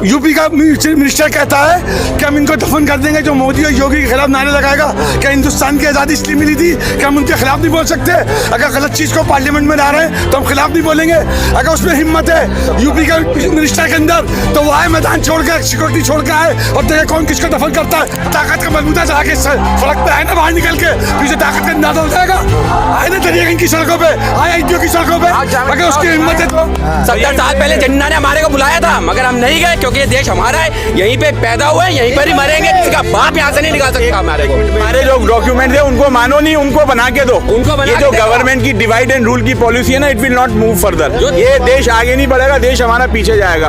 UP का minister कहता है कि हम इनको दफन कर देंगे जो मोदी और योगी के खिलाफ नारे लगाएगा। क्या हिंदुस्तान की आज़ादी इसलिए मिली थी कि हम उनके खिलाफ नहीं बोल सकते? अगर गलत चीज़ को पार्लियामेंट में ला रहे हैं तो हम खिलाफ नहीं बोलेंगे। अगर उसमें हिम्मत है यूपी का मिनिस्टर के अंदर तो वो आए, मैदान छोड़ कर, सिक्योरिटी छोड़ के आए और देखे कौन किसको दफन करता है। ताकत का मजबूता चला के सड़क पे आए ना, बाहर निकल के पीछे ताकत का अंदाजा हो जाएगा। आए ना दरिया की सड़कों पे, आए आईटीओ की सड़कों पे, अगर उसकी हिम्मत है तो। 70 साल पहले जिन्ना ने हमारे को बुलाया था मगर हम नहीं गए क्योंकि ये देश हमारा है, यहीं पे पैदा हुए, यहीं पर ही मरेंगे। किसी का बाप यहाँ से नहीं निकाल सकता हमारे को। हमारे जो डॉक्यूमेंट है उनको मानो नहीं, उनको बना के दो। उनको बना ये के जो दो। गवर्नमेंट की डिवाइड एंड रूल की पॉलिसी है ना, it will not move further. ये देश आगे नहीं बढ़ेगा, देश हमारा पीछे जाएगा।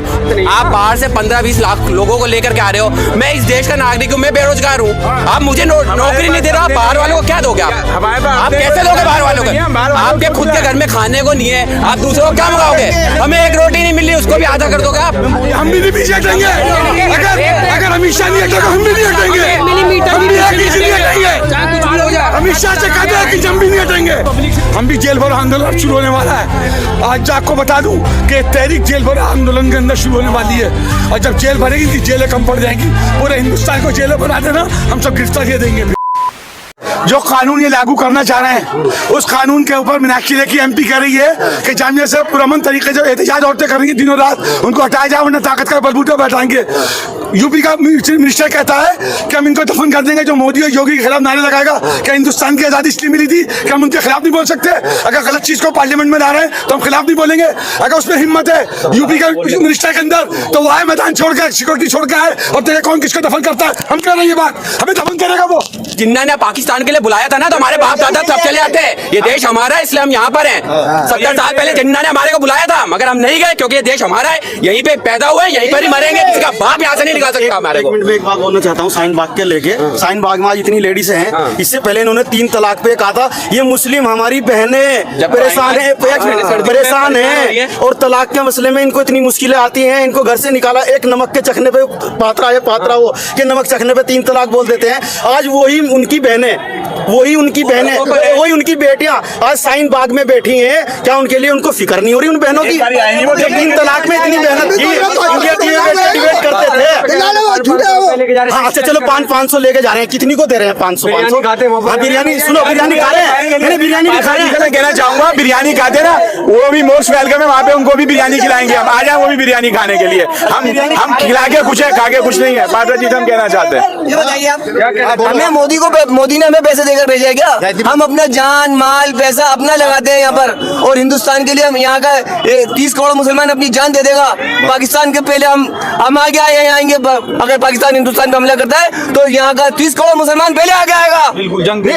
आप बाहर से 15-20 लाख लोगों को लेकर के आ रहे हो। मैं इस देश का नागरिक हूँ, मैं बेरोजगार हूँ। आप मुझे नौकरी नहीं दे रहे, आप बाहर वालों को क्या दोगे? आप कैसे दोगे बाहर वालों को? आपके खुद के घर में खाने को नहीं है, आप दूसरों को क्या मंगाओगे? हमें एक रोटी नहीं मिल रही, उसको भी आधा कर दोगे आप? हम भी नहीं पीछे हटेंगे। अगर अमित शाह नहीं हटेगा हम भी नहीं हटेंगे। अमित शाह से कहते हैं कि हम भी नहीं हटेंगे। हम भी जेल भरो आंदोलन शुरू होने वाला है। आज आपको बता दूं कि तहरीक जेल भरो आंदोलन के अंदर शुरू होने वाली है और जब जेल भरेगी तो जेलें कम पड़ जाएंगी। पूरे हिंदुस्तान को जेलें बना देना, हम सब गिरफ्तारियां देंगे। जो कानून ये लागू करना चाह रहे हैं उस कानून के ऊपर मीनाक्षी लेखी एमपी कह रही है कि जामिया से पुरअमन तरीके से एहतजाज औरतें कर रही हैं दिनों रात, उनको हटाया जाए वरना ताकत का बलबूता बैठाएंगे। यूपी का मिनिस्टर कहता है कि हम इनको दफन कर देंगे जो मोदी और योगी के खिलाफ नारे लगाएगा। क्या हिंदुस्तान की आज़ादी इसलिए मिली थी कि हम उनके खिलाफ नहीं बोल सकते? अगर गलत चीज़ को पार्लियामेंट में ला रहे हैं तो हम खिलाफ नहीं बोलेंगे। अगर उसमें हिम्मत है यूपी का मिनिस्टर के अंदर तो वो आए, मैदान छोड़ के, सिक्योरिटी छोड़ के आए और देखे कौन किसको दफन करता है। हम कह रहे हैं ये बात, हमें दफन करेगा वो। जिन्ना ने पाकिस्तान के लिए बुलाया था ना, तो हमारे बाप दादा सब चले आते हैं। ये देश हमारा है, इसलिए हम यहाँ पर हैं। 70 साल पहले जिन्ना ने हमारे को बुलाया था मगर हम नहीं गए क्योंकि ये देश हमारा है, यहीं पे पैदा हुए, यहीं पर ही मरेंगे। किसी का बाप यहाँ से नहीं निकाल सकता हमारे को। मैं एक बात बोलना चाहता हूँ शाहीन बाग के लेके। शाहीन बाग में आज इतनी लेडीज हैं, इससे पहले इन्होंने 3 तलाक पे कहा था ये मुस्लिम हमारी बहनें परेशान है और तलाक के मसले में इनको इतनी मुश्किलें आती हैं। इनको घर से निकाला, एक नमक के चखने पे पात्रा हो कि नमक चखने पे 3 तलाक बोल देते हैं। आज वही उनकी बहनें वही उनकी बेटियां आज शाहीन बाग में बैठी हैं। क्या उनके लिए उनको फिक्र नहीं हो रही उन बहनों की? 3 तलाक में इतनी मेहनत की, डिबेट करते थे। अच्छा चलो 500 लेके जा रहे हैं, कितनी को दे रहे हैं? 500 बिरयानी। सुनो, बिरयानी खा रहे हैं, मैंने बिरयानी भी खाई। मैं कहना चाहूंगा बिरयानी खाते ना, वो भी मोस्ट वेलकम है। वहाँ पे उनको भी बिरयानी खिलाएंगे हम। आ जाए वो भी बिरयानी खाने के लिए। हम खिला के खुश है, खा के खुश नहीं है। बात जी हम कहना चाहते हैं, हमें मोदी ने हमें पैसे देकर भेजा है क्या? हम अपना जान माल पैसा अपना लगाते हैं यहाँ पर और हिंदुस्तान के लिए हम यहाँ का 30 करोड़ मुसलमान अपनी जान दे देगा। पाकिस्तान के पहले हम आगे आएंगे। अगर पाकिस्तान हिंदुस्तान पे हमला करता है तो यहाँ का 30 करोड़ मुसलमान पहले आगे आएगा।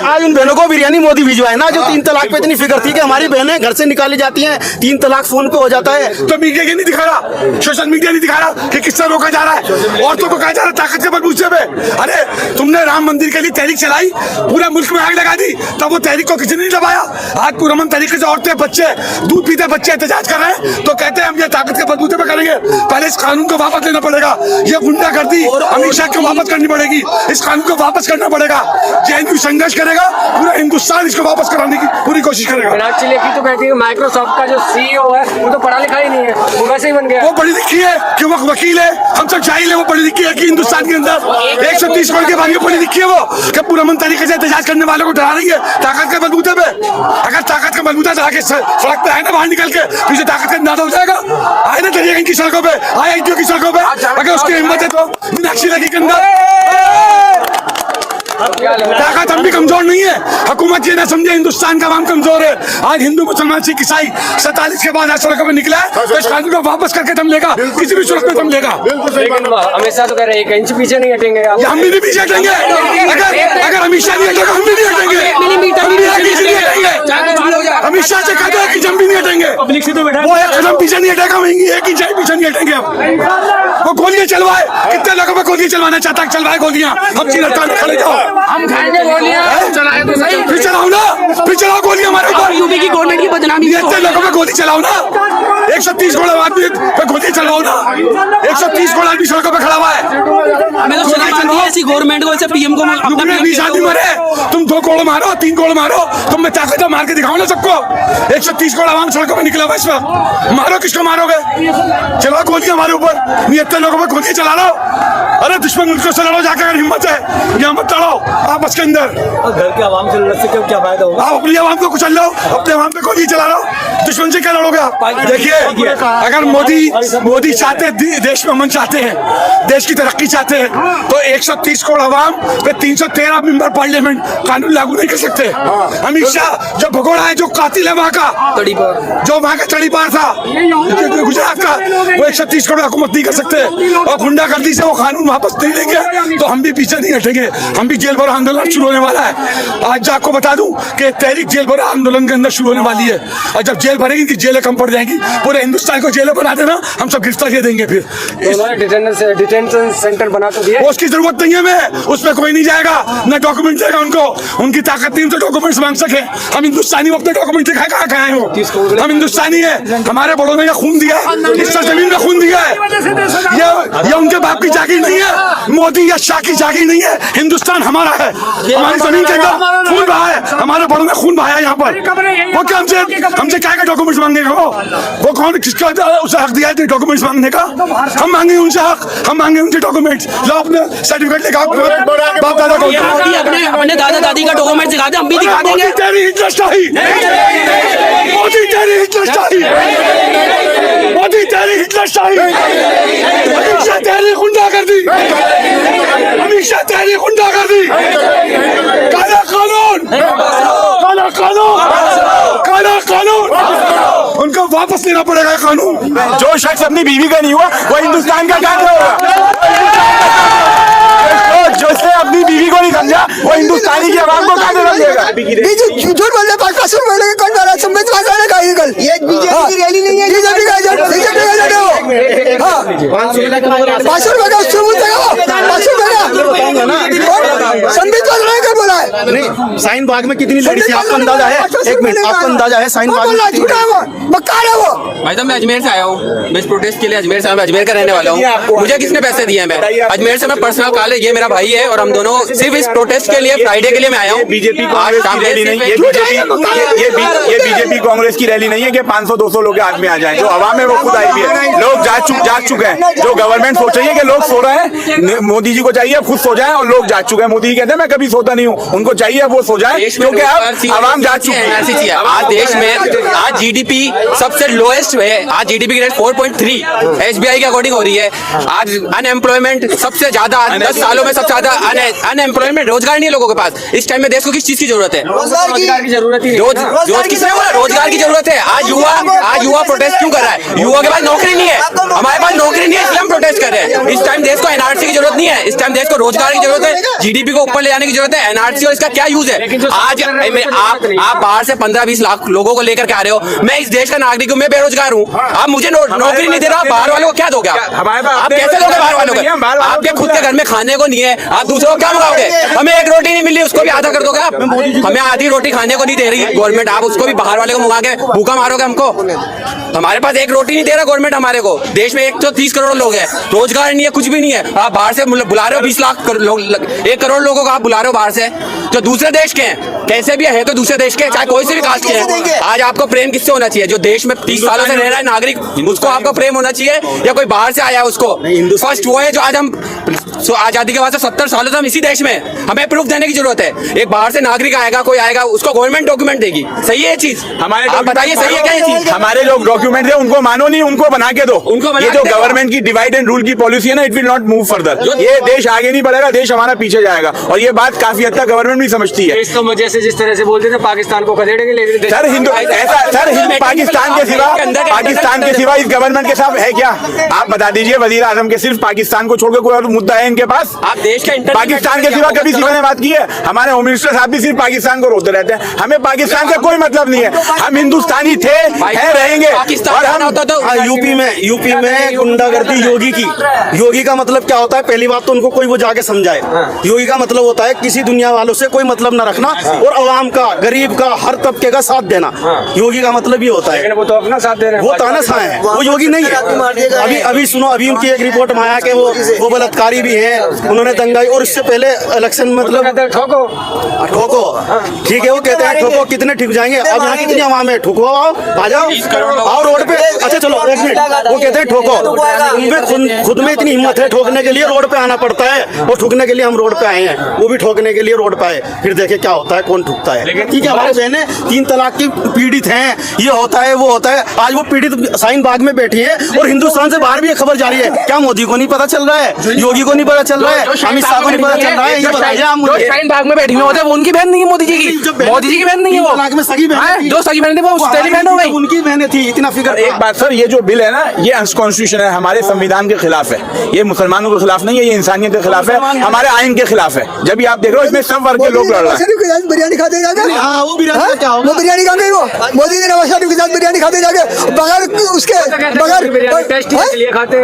आज उन बहनों को बिरयानी मोदी भिजवाए ना, जो 3 तलाक पे इतनी फिक्र थी कि हमारी बहनें घर से निकाली जाती हैं, 3 तलाक फोन पे हो जाता है। तो मीडिया ये नहीं दिखा रहा, सोशल मीडिया नहीं दिखा रहा कि किससे रोका जा रहा है, औरतों को कहा जा रहा है ताकत के बलबूते पे। अरे तुमने राम मंदिर के लिए तहरीक चलाई, पूरा मुल्क में आग लगा दी, तब वो तहरीक को किसी ने नहीं दबाया। आज पुरअमन तरीके से औरतें, बच्चे, दूध पीते बच्चे एहतजाज कर रहे हैं तो कहते हैं हम ये ताकत के बलबूते पे करेंगे। पहले इस कानून को वापस लेना पड़ेगा, ये गुंडागर्दी अमित शाह को वापस करनी पड़ेगी, इस कानून को वापस करना पड़ेगा। जेएनयू संघर्ष करेगा, पूरा हिंदुस्तान इसको वापस कराने की पूरी कोशिश करेगा। मीनाक्षी लेखी तो कहती है माइक्रोसॉफ्ट का जो सीईओ है वो तो पढ़ा लिखा ही नहीं है, वो वैसे ही बन गया। वो पढ़ी लिखी है कि वो वकील है, हम सब जाहिल है। वो पढ़ी लिखी है कि हिंदुस्तान के अंदर 130 करोड़ के बारे में पढ़ी लिखी है वो कि पुरअमन तरीके से एहतजाज करने वालों को डरा रही है ताकत के बलबूते पे। अगर ताकत का बलबूता चला के सड़क पे आए ना, बाहर निकल के पीछे ताकत का अंदाजा हो जाएगा। आए ना दरिया की सड़कों पे, आए आईटीओ की सड़कों पे, अगर उसकी हिम्मत है तो मीनाक्षी लेखी के अंदर ताकत हम भी कमजोर नहीं है। हुकूमत ये ना समझे हिंदुस्तान का आवाम कमजोर है। आज हिंदू मुसलमान सिख ईसाई 47 के बाद आज सड़कों पे निकला है तो इस कानून को वापस करके दम लेगा, किसी भी सूरत में दम लेगा। हमेशा तो कह रहे 1 इंच पीछे नहीं हटेंगे। हम भी नहीं पीछे हटेंगे। अगर अमित शाह नहीं हटेगा हम भी नहीं हटेंगे। अमित शाह से कहते हैं कि हम भी नहीं हटेंगे। वो 1 कदम पीछे नहीं हटेगा, 1 इंच पीछे नहीं हटेंगे। वो गोलियां चलवाए, कितने लोगों पे गोलियां चलवाना चाहता है, चलवाए गोलियां। हम चीरता में खड़े जाओ, हम खाएंगे गोलियां, चलाए तो सही। फिर चलाओ ना, फिर चलाओ गोलियां हमारे ऊपर। यूपी की गवर्नमेंट की बदनामी इतने लोगों पे गोली चलाओ ना, 130 करोड़ आदमी पे गोली चलवाओ ना। 130 करोड़ आदमी सड़कों पे खड़ा हुआ है, हमें तो सुनाई चल रही है ऐसी गवर्नमेंट को, ऐसे पीएम को अपना PM 20 आदमी मरे, तुम 2 करोड़ मारो, 3 करोड़ मारो, तुम में ताकत है, मार के दिखाओ ना सबको। 130 करोड़ आवाम सड़कों में निकला हुआ इस वक्त, मारो, किसको मारोगे? चलो गोलियां हमारे ऊपर, नियत लोगों पर गोलियां चला लो। अरे दुश्मन मुल्कों से लड़ो जाकर, अगर हिम्मत है यहाँ मत लड़ो आपस के अंदर। घर के आवाम से लड़ने से क्या फायदा होगा? आप अपनी आवाम को कुचल लो, अपने आवाम पे गोली चला लो, दुश्मन से क्या लड़ोगे आप? देखिए, अगर मोदी चाहते देश में अमन चाहते हैं, देश की तरक्की चाहते हैं, तो 130 करोड़ आवाम पे 313 मेंबर पार्लियामेंट कानून लागू नहीं कर सकते। अमित शाह जो भगोड़ा है, जो कातिल है वहाँ का, जो वहाँ का तड़ीपार था गुजरात का, वो 130 करोड़ हुकूमत नहीं कर सकते। और गुंडागर्दी से वो कानून वापस नहीं लेंगे तो हम भी पीछे नहीं हटेंगे। हम भी जेल भरो आंदोलन शुरू होने वाला है। आज आपको बता दूं कि तहरीक जेल भरो आंदोलन के अंदर शुरू होने वाली है, और जब जेल भरेगी तो जेलें कम पड़ जाएंगी। पूरे हिंदुस्तान को जेलें बना देना, हम सब गिरफ्तारियां देंगे। फिर डिटेंशन सेंटर बना तो दिए, उसकी जरूरत नहीं है, मैं उसमें कोई नहीं जाएगा, न डॉक्यूमेंट देगा उनको, उनकी ताकत नहीं तो डॉक्यूमेंट्स मांग सके। हम हिंदुस्तानी वक्त डॉक्यूमेंट दिखाए कहाँ कहाँ हैं वो? हम हिंदुस्तानी है, हमारे बड़ों ने खून दिया है, इस जमीन में खून दिया है। ये उनके बाप की जागीर नहीं है, मोदी या शाह की जागीर नहीं है, हिंदुस्तान हमारा है। हमारी जमीन के अंदर खून बहा है, हमारे बड़ों ने खून बहाया यहाँ पर। वो क्या हमसे क्या डॉक्यूमेंट्स मांगेगा? वो कौन, किसका उसे हक दिया है डॉक्यूमेंट्स मांगने का? हम मांगे उनसे हक, हम मांगे उनके डॉक्यूमेंट्स। लो अपने सर्टिफिकेट लेकर बाप दादा को, अपने दादा दादी का डॉक्यूमेंट दिखा दे, हम भी दिखा देंगे। तेरी हिटलर शाही, मोदी तेरी हिटलर शाही, मोदी तेरी हिटलर शाही, अमित शाह तेरी गुंडागर्दी, अमित शाह तेरी गुंडागर्दी, काला कानून, काला कानून, काला कानून, उनको वापस लेना पड़ेगा कानून। जो शख्स अपनी बीवी का नहीं हुआ वो हिंदुस्तान का क्या होगा? जिसने अपनी बीवी को नहीं समझा वो हिंदुस्तानी की आवाम को क्या देगा? झूठ बोल रहे, 500 बोले कि कौन डाला संबित भाषा ने कही कल। ये बीजेपी की रैली नहीं है, बीजेपी का एजेंट, बीजेपी का एजेंट है वो। हां 500 रुपए का सबूत देगा, 500 देगा। संबित भाषा ने क्या बोला है? नहीं, साइन बाग में कितनी लेडीज है आपको अंदाजा है? एक मिनट, आपको अंदाजा है साइन बाग में? झूठा है वो, मक्कार है वो। भाई साहब मैं अजमेर से आया हूँ, मैं इस प्रोटेस्ट के लिए अजमेर से, मैं अजमेर का रहने वाला हूँ। मुझे किसने पैसे दिए? मैं अजमेर से, मैं पर्सनल कॉल है, ये मेरा भाई है, और हम दोनों सिर्फ इस प्रोटेस्ट के लिए, फ्राइडे के लिए मैं आया हूँ। बीजेपी कांग्रेस की रैली नहीं है, ये बीजेपी कांग्रेस की रैली नहीं है कि 500-200 लोग हाथ में आ जाए। जो हवा में वो खुद आई भी है, लोग जाग चुके हैं। जो गवर्नमेंट सोच रही है कि लोग सो रहे हैं, मोदी जी को चाहिए खुद सो जाए, और लोग जाग चुके हैं। मोदी जी कहते हैं मैं कभी सोता नहीं हूँ, उनको चाहिए वो सो जाए क्योंकि अब आवाम जाग चुकी है। आज देश में आज जीडीपी सबसे लोएस्ट है, आज जीडीपी की रेट 4.3 एसबीआई के अकॉर्डिंग हो रही है। आज अनएम्प्लॉयमेंट सबसे ज्यादा, 10 सालों में सबसे ज्यादा अनएम्प्लॉयमेंट, रोजगार नहीं है लोगों के पास। इस टाइम में देश को किस चीज की जरूरत है? रोजगार की जरूरत ही किसने बोला रोजगार की जरूरत है? आज युवा प्रोटेस्ट क्यों कर रहा है? युवा के पास नौकरी नहीं है, हमारे पास नौकरी नहीं है, इसलिए हम प्रोटेस्ट कर रहे हैं। इस टाइम देश को एनआरसी की जरूरत नहीं है, इस टाइम देश को रोजगार की जरूरत है, जीडीपी को ऊपर ले जाने की जरूरत है। एनआरसी और इसका क्या यूज है? आज आप बाहर से 15-20 लाख लोगों को लेकर के आ रहे हो, मैं इस देश का नागरिक हूँ, मैं बेरोजगार हूँ, आप मुझे नौकरी नहीं दे रहा, बाहर वालों को क्या दोगे? आप कैसे दोगे बाहर वालों को? आपके खुद के घर में खाने को नहीं है, आप दूसरों को क्या मंगाओगे? हमें एक रोटी नहीं मिली, उसको भी आधा कर दोगे आप? हमें आधी रोटी खाने को नहीं दे रही गवर्नमेंट, आप उसको भी बाहर वाले को मंगा के भूखा मारोगे हमको? हमारे पास एक रोटी नहीं दे रहा गवर्नमेंट हमारे को। देश में 130 करोड़ लोग हैं, रोजगार नहीं है, कुछ भी नहीं है। आप बाहर से बुला रहे हो 20 लाख लोग, 1 करोड़ लोगों को आप बुला रहे हो बाहर से, जो दूसरे देश के हैं, कैसे भी है तो दूसरे देश के, चाहे कोई से भी कास्ट के हैं। आज आपको प्रेम किससे होना चाहिए? जो देश में 30 सालों से रह रहा है नागरिक, उसको आपको प्रेम होना चाहिए, या कोई बाहर से आया है उसको? फर्स्ट वो है जो आज हम आजादी के बाद से 70 सालों से हम इसी देश में, हमें प्रूफ देने की जरूरत है। एक बाहर से नागरिक आएगा, कोई आएगा, उसको गवर्नमेंट डॉक्यूमेंट देगी, सही है ये चीज? आप बताइए सही है क्या ये चीज? हमारे लोग डॉक्यूमेंट है, उनको मानो नहीं, उनको बना के दो। ये जो गवर्नमेंट की डिवाइड एंड रूल की पॉलिसी है ना, it will not move further. ये देश आगे नहीं बढ़ेगा, देश हमारा पीछे जाएगा, और ये बात काफी हद तक गवर्नमेंट भी समझती है। इसको वजह से जिस तरह से बोलते थे पाकिस्तान को खदेड़ेंगे, लेकिन सर हिंदू पाकिस्तान के सिवा इस गवर्नमेंट के साथ है क्या? आप बता दीजिए, वजीर आजम के सिर्फ पाकिस्तान को छोड़कर कोई और मुद्दा है इनके पास? आप देश का पाकिस्तान के सिवा कभी किसी ने बात की है? हमारे होम मिनिस्टर साहब भी सिर्फ पाकिस्तान को रोकते रहते हैं। हमें पाकिस्तान से कोई मतलब नहीं है, हम हिंदुस्तानी थे, हैं, रहेंगे। और हम यूपी में गुंडागर्दी योगी का मतलब क्या होता है? पहली बात तो उनको कोई वो जाके समझाए। योगी का मतलब होता है किसी दुनिया वालों से कोई मतलब न रखना, और अवाम का, गरीब का, हर तबके का साथ देना। योगी का मतलब ये होता है। वो तो अपना साथ दे रहे हैं, वो तानाशाह है, वो योगी नहीं है। अभी सुनो, अभी उनकी एक रिपोर्ट में आया कि वो बलात्कारी भी है, हैं, उन्होंने दंगाई, और इससे पहले इलेक्शन मतलब ठोको ठोको, ठीक है, वो कहते हैं ठोको, कितने ठुक जाएंगे। अब यहाँ कितनी आवाम है, ठुको आओ, आ जाओ, आओ रोड पे। अच्छा चलो एक मिनट, वो कहते हैं ठोको, उनमें खुद में इतनी हिम्मत है ठोकने के लिए रोड पे आना पड़ता है, और ठुकने के लिए हम रोड पे आए हैं, वो भी ठोकने के लिए रोड पे आए। फिर देखे क्या होता है, कौन ठुकता है। ठीक है, हमारे बहनें 3 तलाक की पीड़ित हैं, ये होता है वो होता है। आज वो पीड़ित शाहीन बाग में बैठी है, और हिंदुस्तान से बाहर भी ये खबर जारी है। क्या मोदी को नहीं पता चल रहा है, योगी को नहीं पता चल रहा है, अमित शाह को नहीं पता चल रहा है? ये बताइए आप मुझे। शाहीन बाग में बैठी हुई होते हैं, वो उनकी बहन नहीं है मोदी जी की, मोदी जी की बहन नहीं है वो। तलाक में सगी बहन, जो सगी बहन थी वो तेरी बहन हो गई, उनकी बहनें थी, इतना फिक्र। एक बात सर, ये जो बिल है ना, ये अनकॉन्स्टिट्यूशन है, हमारे संविधान के खिलाफ है, ये मुसलमानों के खिलाफ नहीं है, ये इंसानियत के खिलाफ है, हमारे आइन के खिलाफ है। जब भी आप देख रहे हो इसमें सब वर्ग के लोग लड़ रहे हैं। बिरयानी खाते जाके, हाँ वो बिरयानी क्या होगा? वो बिरयानी खा गई, वो मोदी ने नवाज शरीफ के साथ बिरयानी खाते जाके, बगैर उसके बगैर टेस्ट के लिए खाते हैं।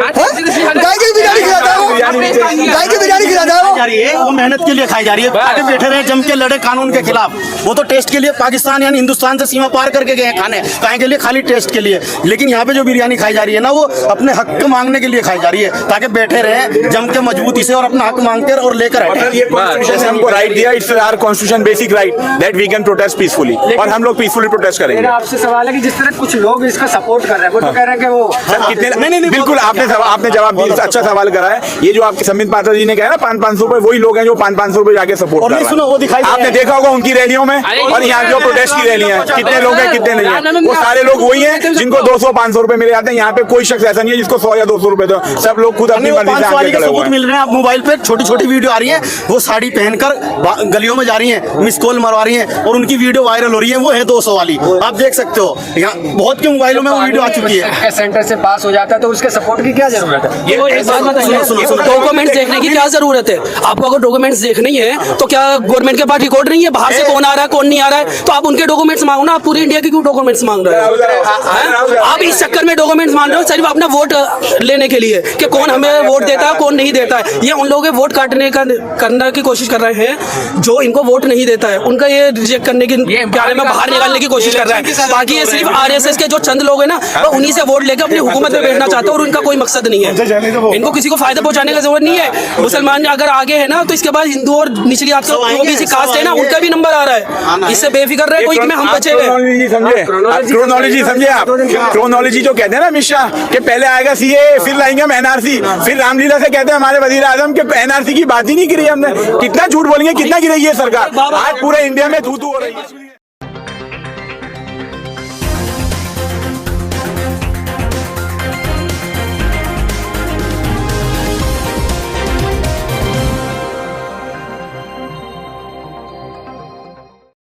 गाय की बिरयानी खिलाता है वो, गाय की बिरयानी खिलाता है वो। जा रही है, वो मेहनत के लिए खाई जा रही है। आगे बैठे रहे, जम के लड़े कानून के खिलाफ। वो तो टेस्ट के लिए पाकिस्तान यानी हिंदुस्तान से सीमा पार करके गए खाने, काहे के लिए? खाली टेस्ट के लिए। लेकिन यहाँ पे जो बिरयानी खाई जा रही है ना, वो अपने हक मांगने के लिए खाई जा रही है, ताकि बैठे रहे जम के मजबूती से और अपना हक मांग कर और लेकर हटे। ये कॉन्स्टिट्यूशन ने हमको राइट दिया, it's our constitution basic right that we can protest peacefully, और हम लोग पीसफुली प्रोटेस्ट करेंगे। मेरा आपसे सवाल है कि जिस तरह कुछ लोग इसका सपोर्ट कर रहे हैं, वो तो कह रहे हैं कि वो सर कितने नहीं बिल्कुल आपने जवाब दिया, अच्छा सवाल करा है। ये जो आपके संबित पात्रा जी ने कहा ना 500 रुपए, वही लोग हैं जो 500 रुपए जाके सपोर्ट कर रहे हैं। सुनो, वो दिखाई आपने देखा होगा उनकी रैलियों में, और यहाँ जो प्रोटेस्ट की रैलियां हैं, कितने लोग हैं कितने नहीं है, वो सारे लोग वही हैं जिनको 200-500 रुपए मिले जाते हैं। यहाँ पे कोई शख्स ऐसा नहीं है जिसको 100 या 200 रुपए दो, सब लोग खुद अपनी मर्जी से आगे खड़े हुए हैं। मिल रहे हैं। आप मोबाइल पे छोटी छोटी वीडियो आ रही है, वो साड़ी पहनकर गलियों में जा रही हैं, मिस कॉल मरवा रही हैं, और उनकी वीडियो वायरल हो रही है, वो है 200 वाली। आप देख सकते हो, यहाँ बहुत के मोबाइलों में वो वीडियो आ चुकी है। सेंटर से पास हो जाता है, तो उसके सपोर्ट की क्या जरूरत है? डॉक्यूमेंट्स देखने की क्या जरूरत है? आपको अगर डॉक्यूमेंट्स देखने ही है तो क्या गवर्नमेंट के पास रिकॉर्ड नहीं है बाहर से कौन आ रहा है कौन नहीं आ रहा है? तो आप उनके डॉक्यूमेंट्स मांगो ना, आप पूरे इंडिया के क्यों डॉक्यूमेंट्स मांग रहे हो? आप इस चक्कर में डॉक्यूमेंट्स मांग रहे हो सिर्फ अपना वोट लेने के लिए कि कौन हमें वोट देता है कौन नहीं देता है। ये उन लोगों के वोट काटने का करने की कोशिश कर रहे हैं जो इनको वोट नहीं देता है, उनका ये रिजेक्ट करने की बारे में बाहर निकालने की कोशिश कर रहा है। बाकी ये सिर्फ आरएसएस के जो चंद लोग हैं ना, वो उन्हीं से वोट लेकर अपनी हुकूमत में बैठना चाहते हैं, और उनका कोई मकसद नहीं है। इनको किसी को फायदा पहुंचाने का जरूरत नहीं है। मुसलमान अगर आगे है ना, तो इसके बाद हिंदू और निचली ओबीसी कास्ट है ना, उनका भी नंबर आ रहा है। इससे बेफिक्र रहे, कोई में हम बचे हुए। क्रोनोलॉजी समझे आप? क्रोनोलॉजी जो कहते हैं ना अमित शाह के पहले आएगा सीए, फिर लाएंगे हम एनआरसी, फिर रामलीला से कहते हैं हमारे वजीर आजम के एनआरसी की बात ही नहीं करी हमने। कितना झूठ बोलेंगे, कितना गिरेगी ये सरकार? आज पूरे इंडिया में थू थू हो रही है।